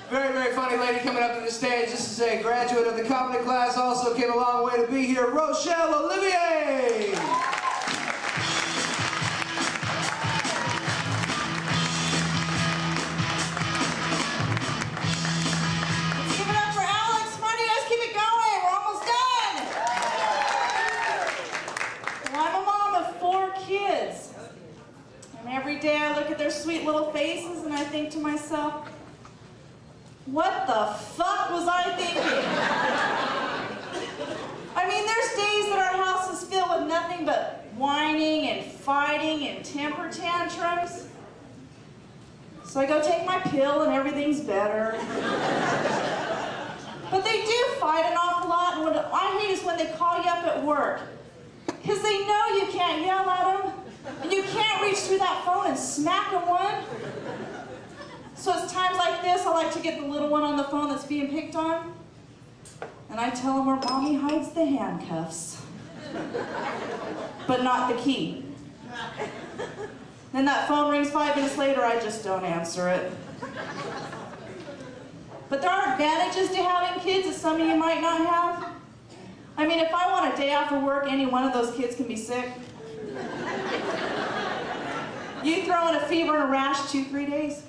Very, very funny lady coming up to the stage. This is a graduate of the comedy class, also came a long way to be here, Rochelle Olivier. Let's give it up for Alex. Come on, you guys keep it going. We're almost done. Well, I'm a mom of 4 kids. And every day I look at their sweet little faces and I think to myself, what the fuck was I thinking? I mean, there's days that our house is filled with nothing but whining and fighting and temper tantrums. So I go take my pill and everything's better. But they do fight an awful lot, and what I hate is when they call you up at work. Because they know you can't yell at them, and you can't reach through that phone and smack them one. So it's times like this, I like to get the little one on the phone that's being picked on, and I tell them where mommy hides the handcuffs, but not the key. Then that phone rings 5 minutes later, I just don't answer it. But there are advantages to having kids that some of you might not have. I mean, if I want a day off of work, any one of those kids can be sick. You throw in a fever and a rash, 2-3 days.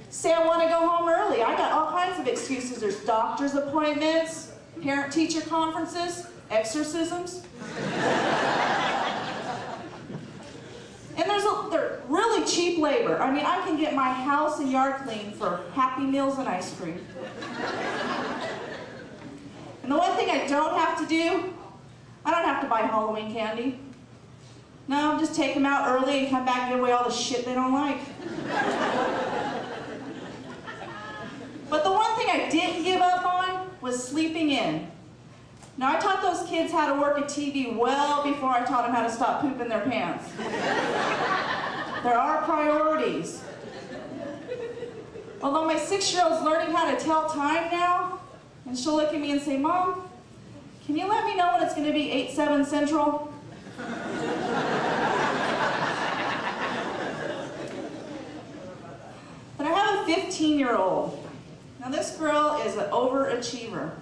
Say I want to go home early. I got all kinds of excuses. There's doctor's appointments, parent-teacher conferences, exorcisms. And they're really cheap labor. I mean, I can get my house and yard clean for Happy Meals and ice cream. And the one thing I don't have to do, I don't have to buy Halloween candy. No, just take them out early and come back and give away all the shit they don't like. But the one thing I didn't give up on was sleeping in. Now, I taught those kids how to work a TV well before I taught them how to stop pooping their pants. There are priorities. Although my 6-year-old's learning how to tell time now, and she'll look at me and say, Mom, can you let me know when it's going to be 8/7 Central? But I have a 15-year-old. Now this girl is an overachiever.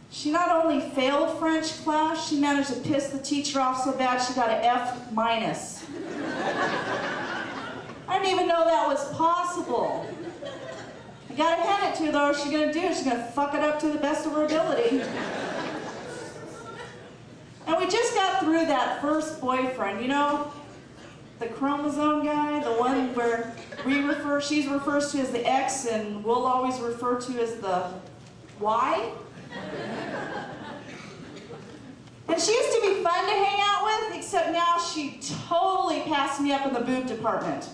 She not only failed French class, she managed to piss the teacher off so bad she got an F-. I didn't even know that was possible. I gotta hand it to her though. What's she gonna do? She's gonna fuck it up to the best of her ability. And we just got through that first boyfriend, you know, the chromosome guy, the one where she refers to as the X and we'll always refer to as the Y. And she used to be fun to hang out with, except now she totally passed me up in the boob department.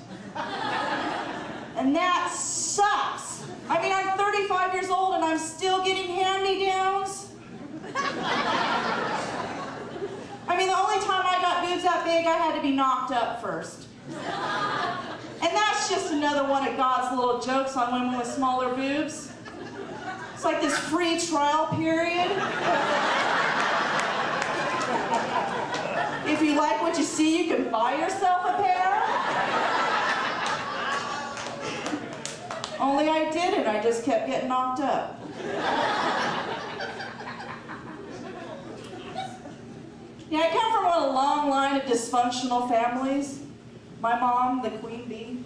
And that sucks. I mean, I'm 35 years old and I'm still getting hand-me-downs. I mean, the only time I got boobs that big, I had to be knocked up first. And that's just another one of God's little jokes on women with smaller boobs. It's like this free trial period. If you like what you see, you can buy yourself a pair. Only I didn't, I just kept getting knocked up. Yeah, I come from a long line of dysfunctional families. My mom, the queen bee.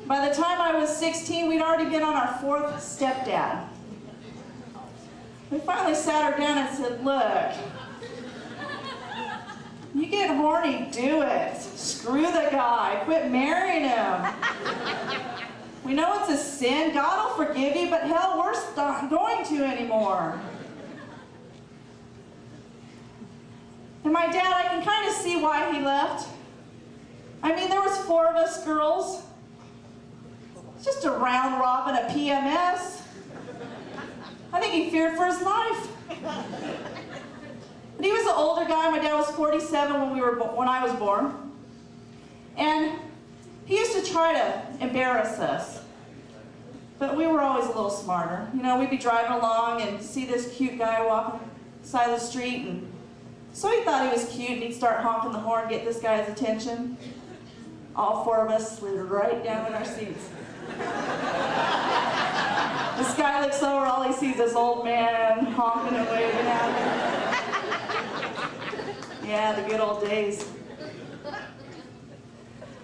By the time I was 16, we'd already been on our 4th stepdad. We finally sat her down and said, look, you get horny, do it. Screw the guy, quit marrying him. We know it's a sin, God will forgive you, but hell, we're not going to anymore. And my dad, I can kind of see why he left. I mean, there was 4 of us girls. It's just a round robin of PMS. I think he feared for his life. But he was an older guy. My dad was 47 when I was born. And he used to try to embarrass us. But we were always a little smarter. You know, we'd be driving along and see this cute guy walking side of the street, and so he thought he was cute and he'd start honking the horn, get this guy's attention. All four of us slid right down in our seats. This guy looks over, all he sees is this old man honking and waving at him. Yeah, the good old days.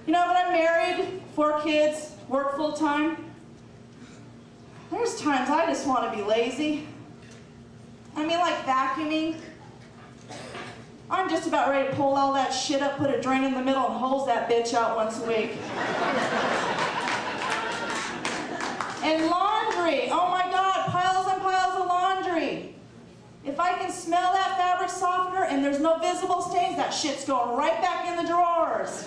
You know, when I'm married, 4 kids, work full time, there's times I just want to be lazy. I mean, like vacuuming. I'm just about ready to pull all that shit up, put a drain in the middle, and hose that bitch out once a week. And laundry. Oh my God, piles and piles of laundry. If I can smell that fabric softener and there's no visible stains, that shit's going right back in the drawers.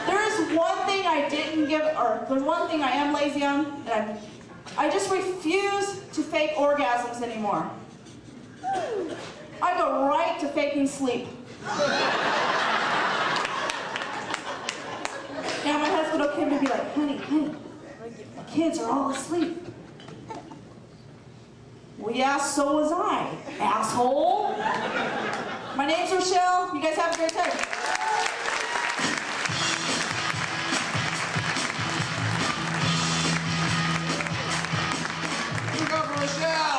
There's one thing I didn't give, or there's one thing I am lazy on, and I just refuse to fake orgasms anymore. I go right to faking sleep. Now my husband will come and be like, honey, my kids are all asleep. Well, yeah, so was I, asshole. My name's Rochelle. You guys have a great time. Here we go for Rochelle.